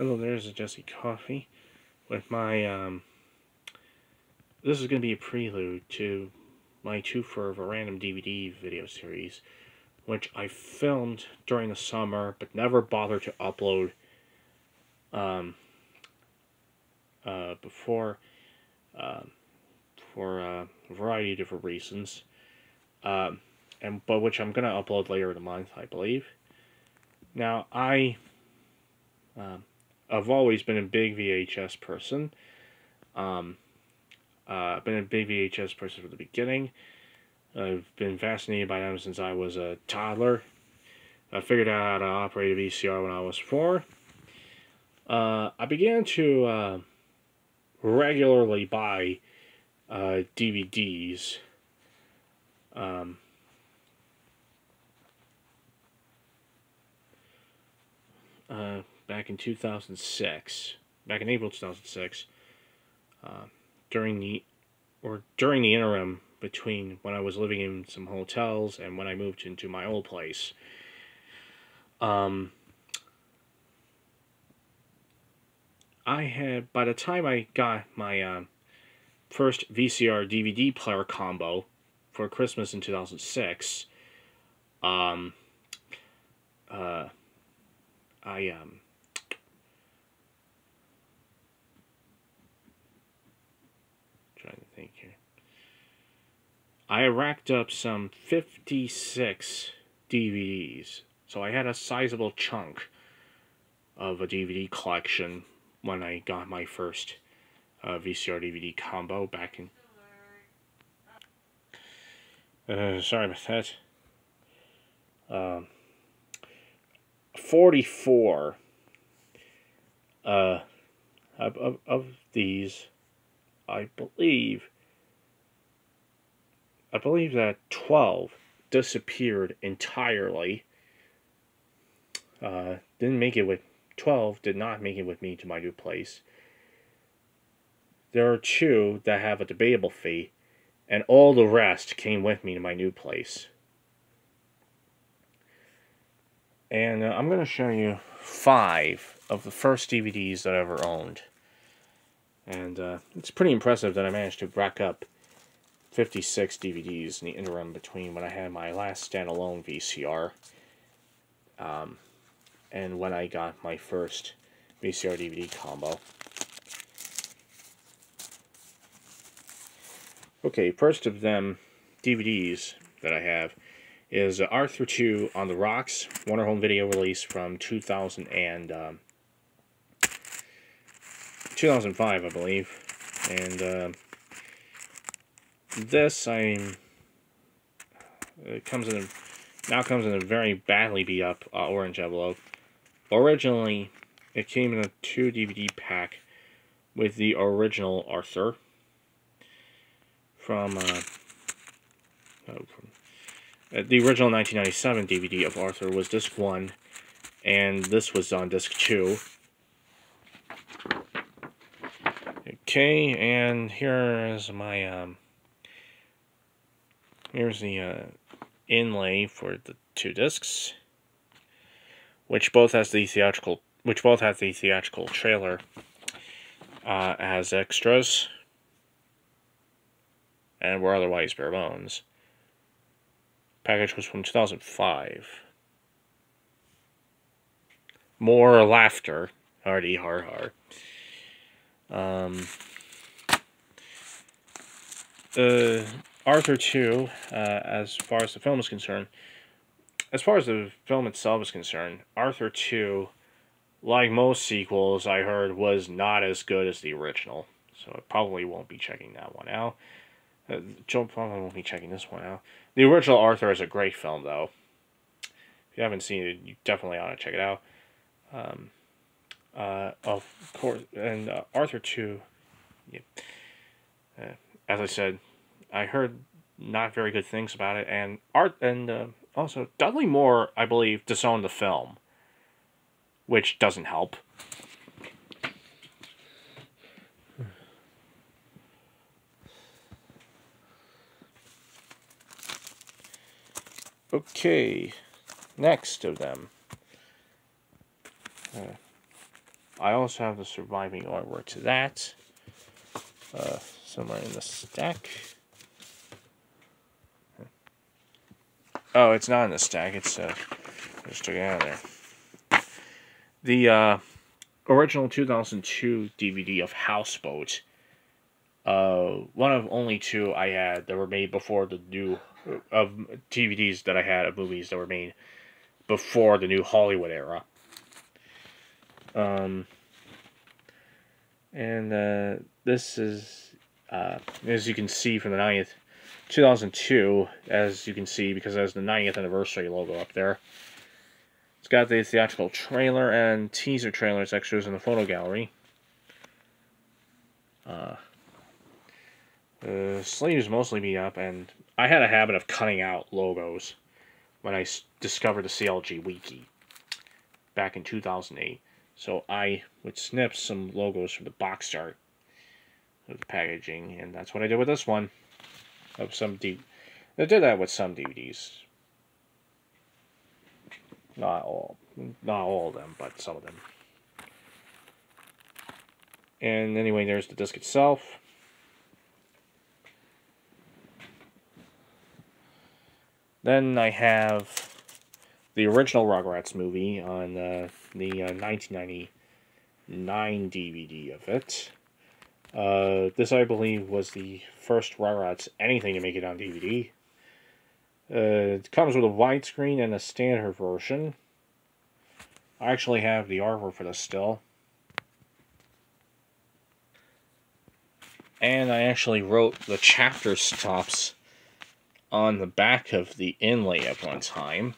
Hello, there's a Jesse Coffee with my, this is going to be a prelude to my two-fer of a random DVD video series, which I filmed during the summer, but never bothered to upload, before, for a variety of different reasons, but which I'm going to upload later in the month, I believe. Now, I've always been a big VHS person. Been a big VHS person from the beginning. I've been fascinated by them since I was a toddler. I figured out how to operate a VCR when I was 4. I began to regularly buy DVDs. Back in 2006, back in April 2006, during the interim between when I was living in some hotels and when I moved into my old place. I had, by the time I got my first VCR DVD player combo for Christmas in 2006, trying to think here. I racked up some 56 DVDs, so I had a sizable chunk of a DVD collection when I got my first VCR DVD combo back in. Sorry about that. 44 of these, I believe that 12 disappeared entirely. Didn't make it with 12 did not make it with me to my new place. There are 2 that have a debatable fate, and all the rest came with me to my new place. And I'm going to show you 5 of the first DVDs that I ever owned. And it's pretty impressive that I managed to rack up 56 DVDs in the interim between when I had my last standalone VCR and when I got my first VCR DVD combo. Okay, first of them DVDs that I have is Arthur 2 on the Rocks, Warner Home Video release from 2005, I believe. And this comes in a very badly beat up orange envelope. Originally, it came in a 2 DVD pack with the original Arthur from the original 1997 DVD of Arthur was disc 1, and this was on disc 2. Okay, and here is my here's the inlay for the 2 discs, which both have the theatrical trailer as extras, and were otherwise bare bones. Package was from 2005. More laughter, hardy har har. Arthur 2, as far as the film is concerned, as far as the film itself is concerned, Arthur 2, like most sequels I heard, was not as good as the original. So I probably won't be checking that one out. Joe probably won't be checking this one out. The original Arthur is a great film, though. If you haven't seen it, you definitely ought to check it out. Of course, and Arthur 2, yeah. As I said, I heard not very good things about it, and also Dudley Moore, I believe, disowned the film, which doesn't help. Okay, next of them. I also have the surviving artwork to that. Somewhere in the stack. Oh, it's not in the stack. It's I just took it out of there. The original 2002 DVD of Houseboat. One of only two I had that were made before the new of DVDs that I had of movies that were made before the new Hollywood era. This is as you can see from the 90th, 2002, as you can see because it has the 90th anniversary logo up there. It's got the theatrical trailer and teaser trailers extras in the photo gallery. The sleeves mostly beat up, and I had a habit of cutting out logos when I discovered the CLG Wiki back in 2008. So I would snip some logos from the box art of the packaging, and that's what I did with this one. I did that with some DVDs. Not all of them, but some of them. And anyway, there's the disc itself. Then I have the original Rugrats movie on the 1999 DVD of it. This, I believe, was the first Rugrats anything to make it on DVD. It comes with a widescreen and a standard version. I actually have the artwork for this still. And I actually wrote the chapter stops on the back of the inlay at one time.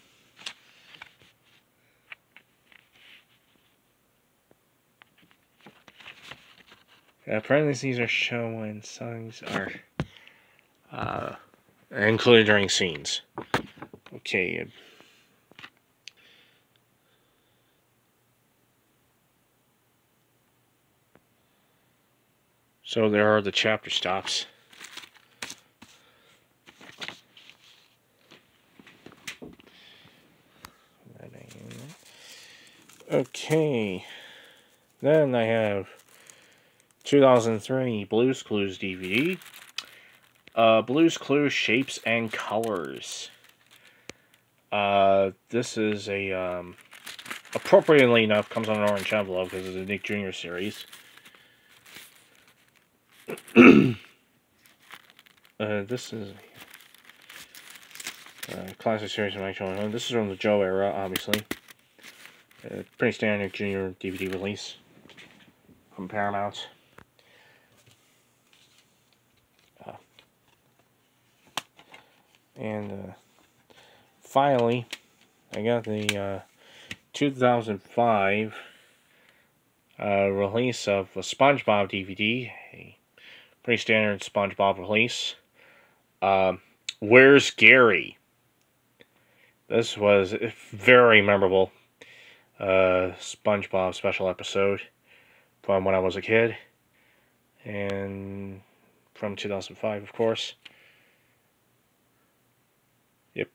Parentheses are shown when songs are included during scenes. Okay. So there are the chapter stops. Okay. Then I have 2003 Blue's Clues DVD. Blue's Clues Shapes and Colors. This is a, appropriately enough, comes on an orange envelope because it's a Nick Jr. series. This is a classic series from actual. This is from the Joe era, obviously. Pretty standard Junior DVD release from Paramount. And finally, I got the 2005 release of a SpongeBob DVD, a pretty standard SpongeBob release. Where's Gary? This was very memorable SpongeBob special episode from when I was a kid, and from 2005, of course. Yep.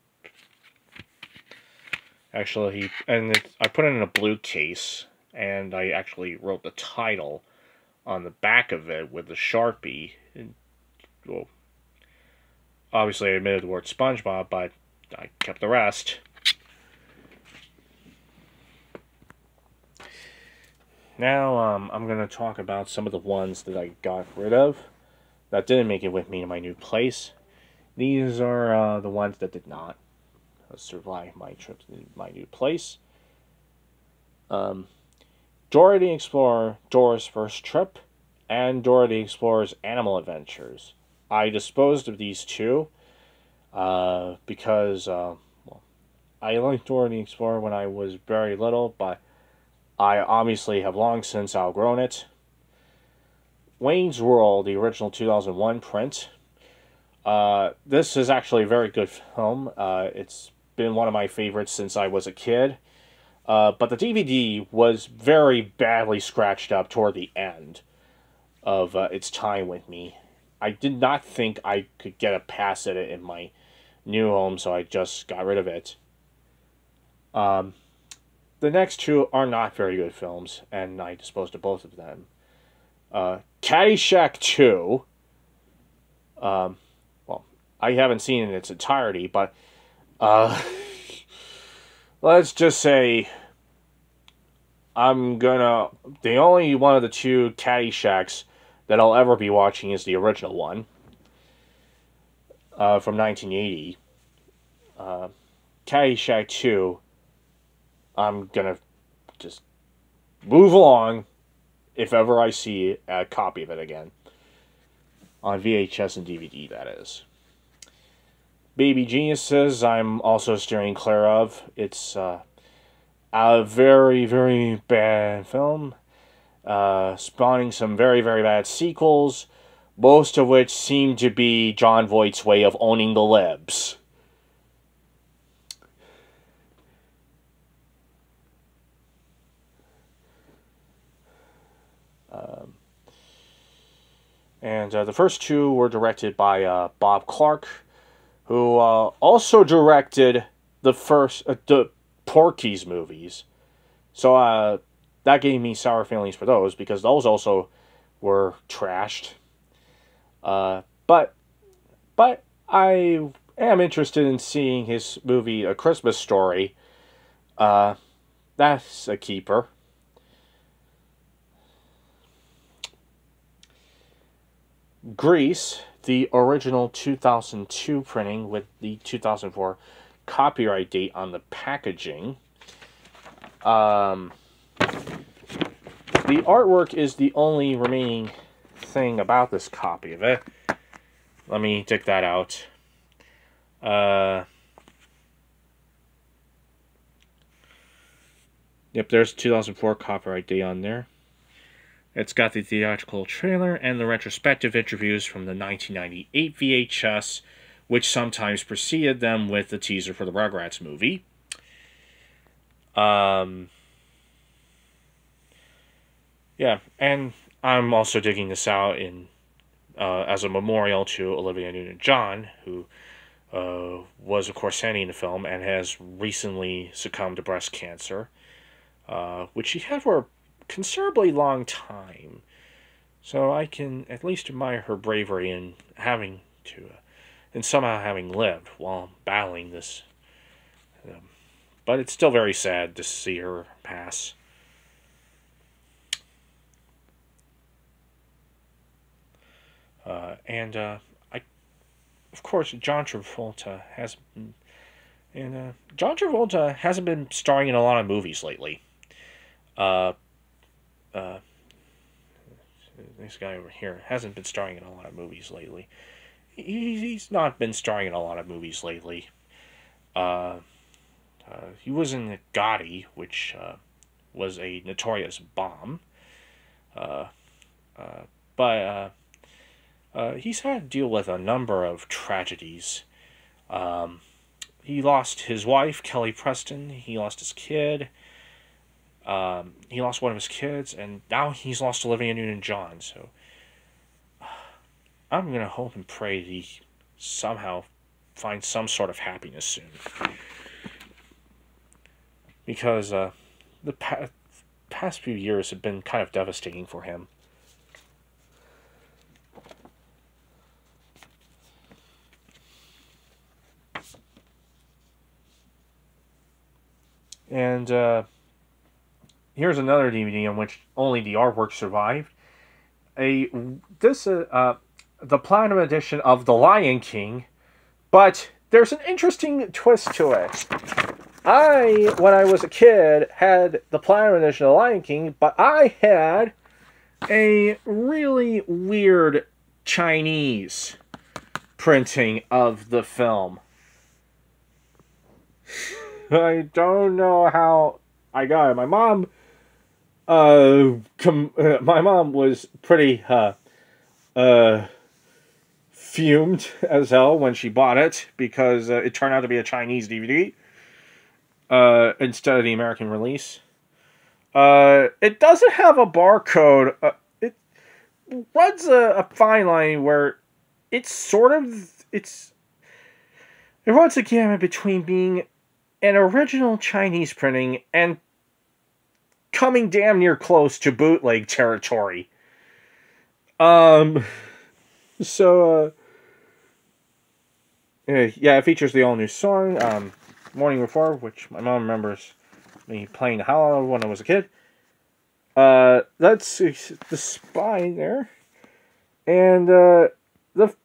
Actually, I put it in a blue case, and I actually wrote the title on the back of it with the Sharpie. Well, obviously I omitted the word SpongeBob, but I kept the rest. Now, I'm going to talk about some of the ones that I got rid of that didn't make it with me to my new place. These are the ones that did not survive my trip to my new place. Dora the Explorer, Dora's First Trip, and Dora the Explorer's Animal Adventures. I disposed of these two because well, I liked Dora the Explorer when I was very little, but I obviously have long since outgrown it. Wayne's World, the original 2001 print. This is actually a very good film. It's been one of my favorites since I was a kid. But the DVD was very badly scratched up toward the end of its time with me. I did not think I could get a pass at it in my new home, so I just got rid of it. the next two are not very good films, and I disposed of both of them. Caddyshack 2. Well, I haven't seen it in its entirety, but let's just say the only one of the two Caddyshacks that I'll ever be watching is the original one from 1980. Caddyshack 2, I'm gonna just move along if ever I see a copy of it again. On VHS and DVD, that is. Baby Geniuses, I'm also steering clear of. It's a very, very bad film. Spawning some very, very bad sequels, most of which seem to be Jon Voight's way of owning the libs. And the first two were directed by Bob Clark, who also directed the Porky's movies. So that gave me sour feelings for those, because those also were trashed. But I am interested in seeing his movie A Christmas Story. That's a keeper. Grease, the original 2002 printing with the 2004 copyright date on the packaging. The artwork is the only remaining thing about this copy of it. Let me take that out. Yep, there's 2004 copyright date on there. It's got the theatrical trailer and the retrospective interviews from the 1998 VHS, which sometimes preceded them with the teaser for the Rugrats movie. Yeah, and I'm also digging this out in as a memorial to Olivia Newton-John, who was, of course, Sandy in the film and has recently succumbed to breast cancer, which she had for a considerably long time. So I can at least admire her bravery in having to, and somehow having lived while battling this. But it's still very sad to see her pass. Of course, John Travolta hasn't been starring in a lot of movies lately. This guy over here hasn't been starring in a lot of movies lately. He's not been starring in a lot of movies lately. He was in Gotti, which was a notorious bomb. But he's had to deal with a number of tragedies. He lost his wife, Kelly Preston. He lost his kid. He lost one of his kids, and now he's lost Olivia Newton-John. So I'm going to hope and pray that he somehow finds some sort of happiness soon. Because the past few years have been kind of devastating for him. And here's another DVD on which only the artwork survived. The Platinum Edition of The Lion King, but there's an interesting twist to it. When I was a kid, had the Platinum Edition of The Lion King, but I had a really weird Chinese printing of the film. I don't know how I got it. My mom was pretty fumed as hell when she bought it, because it turned out to be a Chinese DVD instead of the American release. It doesn't have a barcode. It runs a fine line where it runs a gamut between being an original Chinese printing and coming damn near close to bootleg territory. So, yeah, it features the all-new song, Morning Before, which my mom remembers me playing the hell out of when I was a kid. That's the spine there. And, the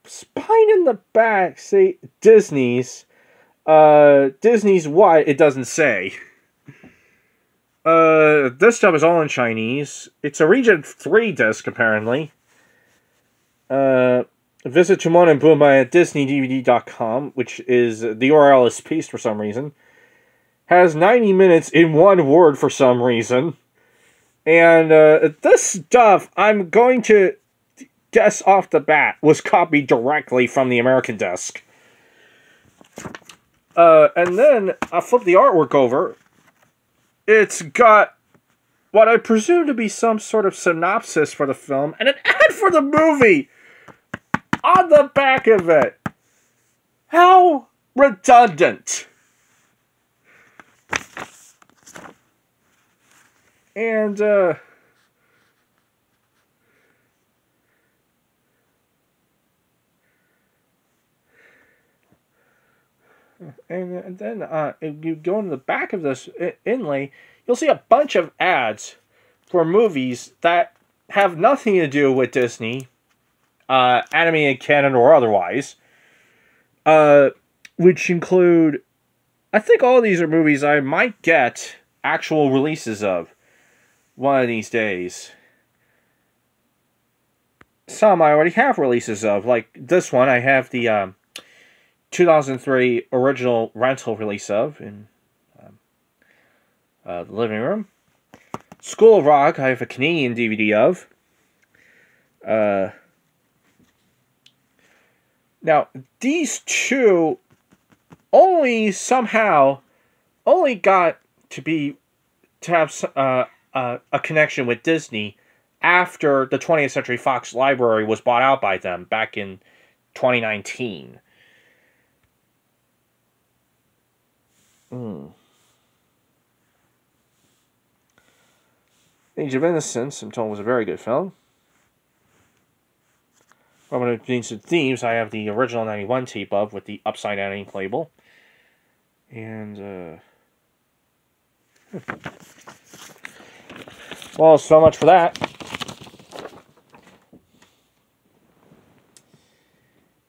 spine in the back say Disney's. Disney's what? It doesn't say. This stuff is all in Chinese. It's a Region 3 disc, apparently. Visit Timon and Pumbaa at DisneyDVD.com, which is, the URL is spaced for some reason. Has 90 minutes in one word for some reason. And, this stuff, I'm going to guess off the bat, was copied directly from the American disc. And then, I flip the artwork over. It's got what I presume to be some sort of synopsis for the film, and an ad for the movie on the back of it. How redundant. And, and then, if you go into the back of this inlay, you'll see a bunch of ads for movies that have nothing to do with Disney, animated canon or otherwise, which include, I think all of these are movies I might get actual releases of one of these days. Some I already have releases of, like this one I have the, 2003 original rental release of in the living room. School of Rock, I have a Canadian DVD of. Now, these two only somehow got to have a connection with Disney after the 20th Century Fox library was bought out by them back in 2019. Age of Innocence, I'm told, was a very good film. Roman Ancient Themes, I have the original 91 tape of with the upside down ink label. And, well, so much for that.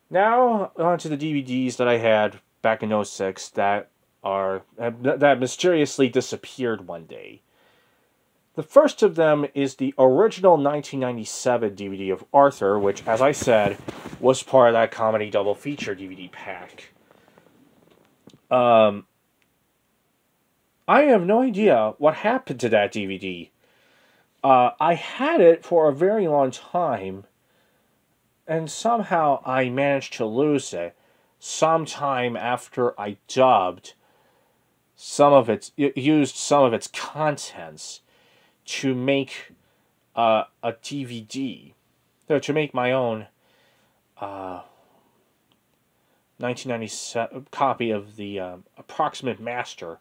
Now, on to the DVDs that I had back in 06 that mysteriously disappeared one day. The first of them is the original 1997 DVD of Arthur, which, as I said, was part of that comedy double feature DVD pack. I have no idea what happened to that DVD. I had it for a very long time, and somehow I managed to lose it sometime after I dubbed used some of its contents to make a DVD, to make my own 1997 copy of the approximate master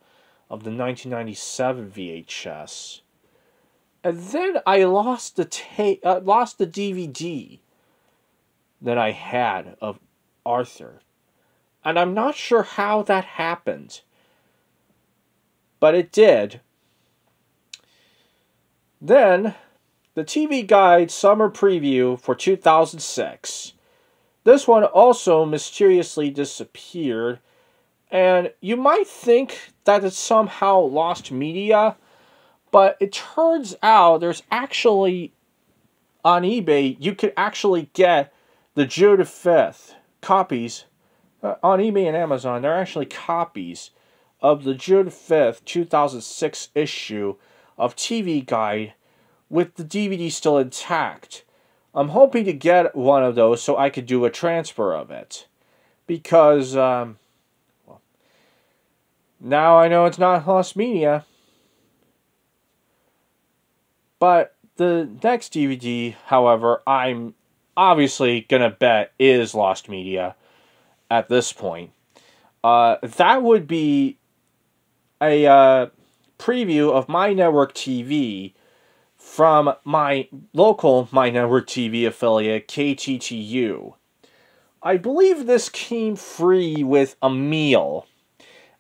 of the 1997 VHS, and then I lost the DVD that I had of Arthur, and I'm not sure how that happened, but it did. Then, the TV Guide Summer Preview for 2006. This one also mysteriously disappeared, and you might think that it's somehow lost media, but it turns out there's actually, on eBay, you could actually get the June 5th copies, on eBay and Amazon, there are actually copies of the June 5th, 2006 issue of TV Guide with the DVD still intact. I'm hoping to get one of those so I could do a transfer of it. Because, well, now I know it's not lost media. But the next DVD, however, I'm obviously going to bet is lost media at this point. That would be a preview of My Network TV from my local My Network TV affiliate, KTTU. I believe this came free with a meal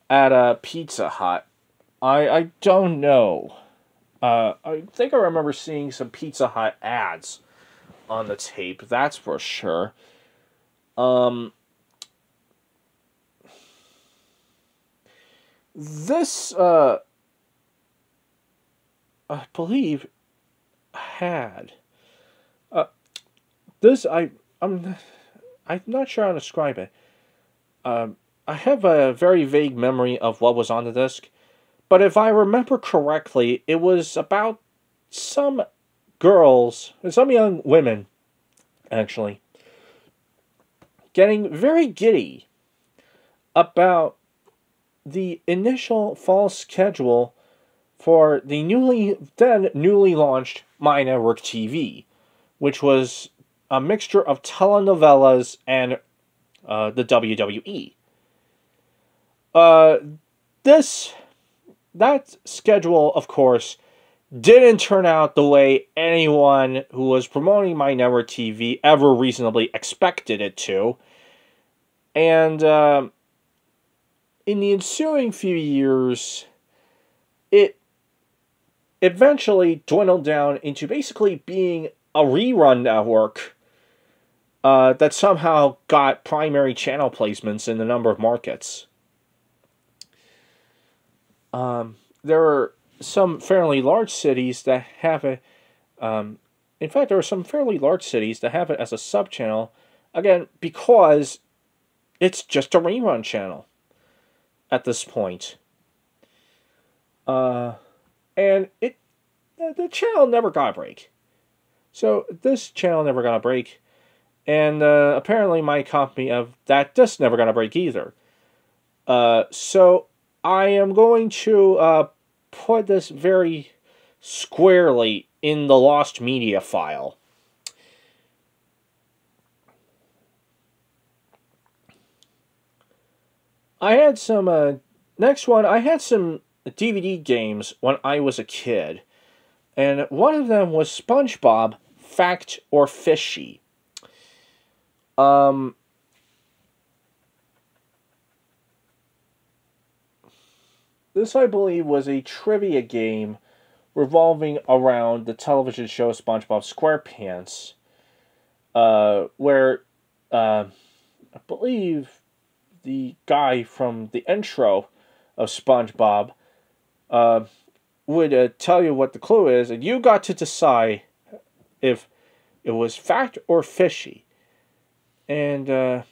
at a Pizza Hut. I don't know. I think I remember seeing some Pizza Hut ads on the tape, that's for sure. This, I believe, had... I'm not sure how to describe it. I have a very vague memory of what was on the disc, but if I remember correctly, it was about some girls, some young women, actually, getting very giddy about the initial fall schedule for the newly launched My Network TV, which was a mixture of telenovelas and the WWE. That schedule, of course, didn't turn out the way anyone who was promoting My Network TV ever reasonably expected it to. And in the ensuing few years, it eventually dwindled down into basically being a rerun network that somehow got primary channel placements in a number of markets. There are some fairly large cities that have it. In fact, there are some fairly large cities that have it as a sub-channel, again, because it's just a rerun channel at this point. And the channel never got a break. So this channel never got a break, and apparently my copy of that disc never got a break either. So I am going to put this very squarely in the lost media file. I had some, next one, I had some DVD games when I was a kid. And one of them was SpongeBob, Fact or Fishy. This, I believe, was a trivia game revolving around the television show SpongeBob SquarePants, where I believe the guy from the intro of SpongeBob would tell you what the clue is, and you got to decide if it was fact or fishy. And I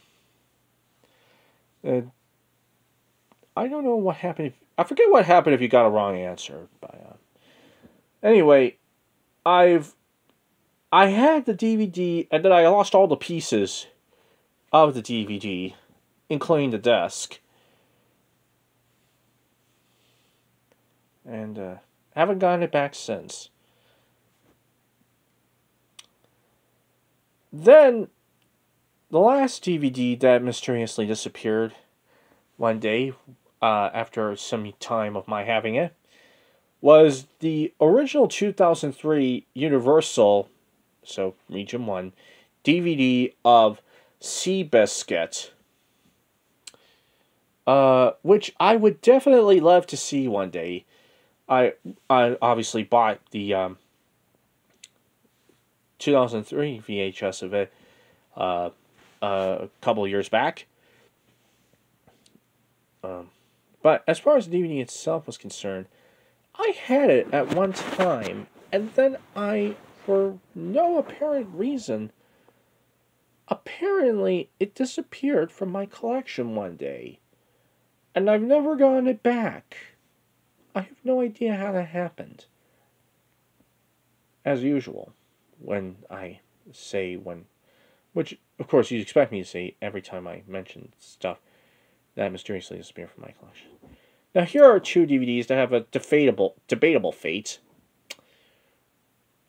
don't know what happened. I forget what happened if you got a wrong answer. But anyway, I had the DVD, and then I lost all the pieces of the DVD, including the disc. And haven't gotten it back since. Then, the last DVD that mysteriously disappeared one day, after some time of my having it, was the original 2003 Universal, so Region 1, DVD of Seabiscuit, which I would definitely love to see one day. I obviously bought the 2003 VHS of it a couple of years back. But as far as the DVD itself was concerned, I had it at one time, and then for no apparent reason, apparently it disappeared from my collection one day. And I've never gotten it back. I have no idea how that happened. As usual, when I say which of course you'd expect me to say every time I mention stuff that mysteriously disappeared from my collection. Now here are two DVDs that have a debatable fate,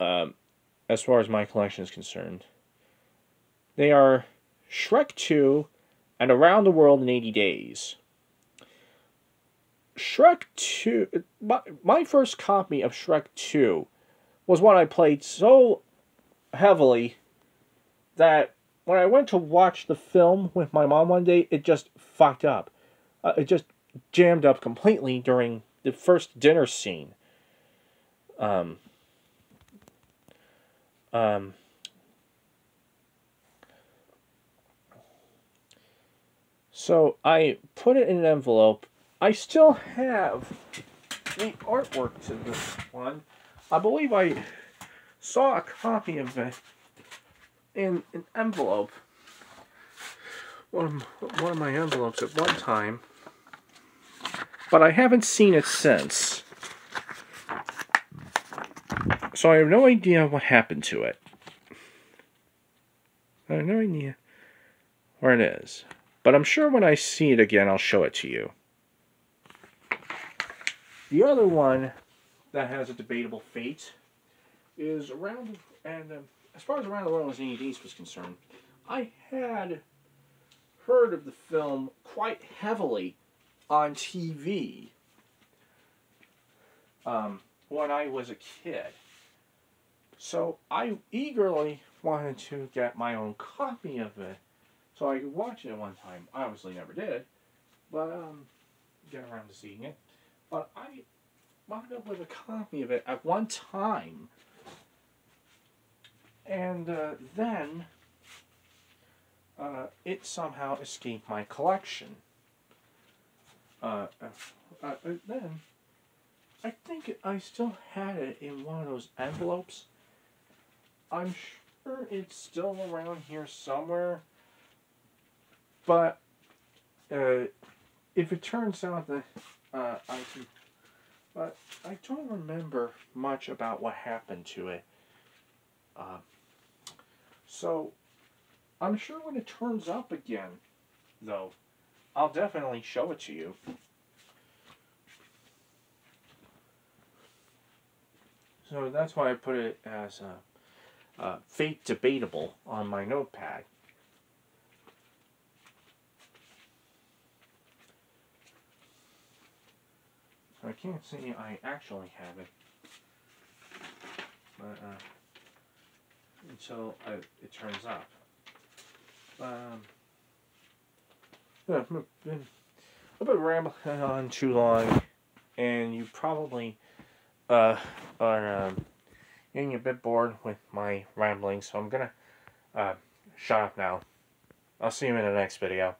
as far as my collection is concerned. They are Shrek 2 and Around the World in 80 Days. Shrek 2, my first copy of Shrek 2 was one I played so heavily that when I went to watch the film with my mom one day, it just fucked up. It just jammed up completely during the first dinner scene. Um, um, so I put it in an envelope. I still have the artwork to this one. I believe I saw a copy of it in an envelope. One of my envelopes at one time. But I haven't seen it since. So I have no idea what happened to it. I have no idea where it is. But I'm sure when I see it again, I'll show it to you. The other one that has a debatable fate is Around, and as far as Around the World in 80 Days was concerned, I had heard of the film quite heavily on TV when I was a kid. So I eagerly wanted to get my own copy of it so I could watch it at one time. I obviously never did, but get around to seeing it. But I wound up with a copy of it at one time, and then it somehow escaped my collection. Then I think I still had it in one of those envelopes. I'm sure it's still around here somewhere, but if it turns out that I can, but I don't remember much about what happened to it. So I'm sure when it turns up again, though, I'll definitely show it to you. So that's why I put it as fate debatable on my notepad. So I can't say I actually have it, but until it turns up. I've been rambling on too long, and you probably are getting a bit bored with my rambling, so I'm gonna shut up now. I'll see you in the next video.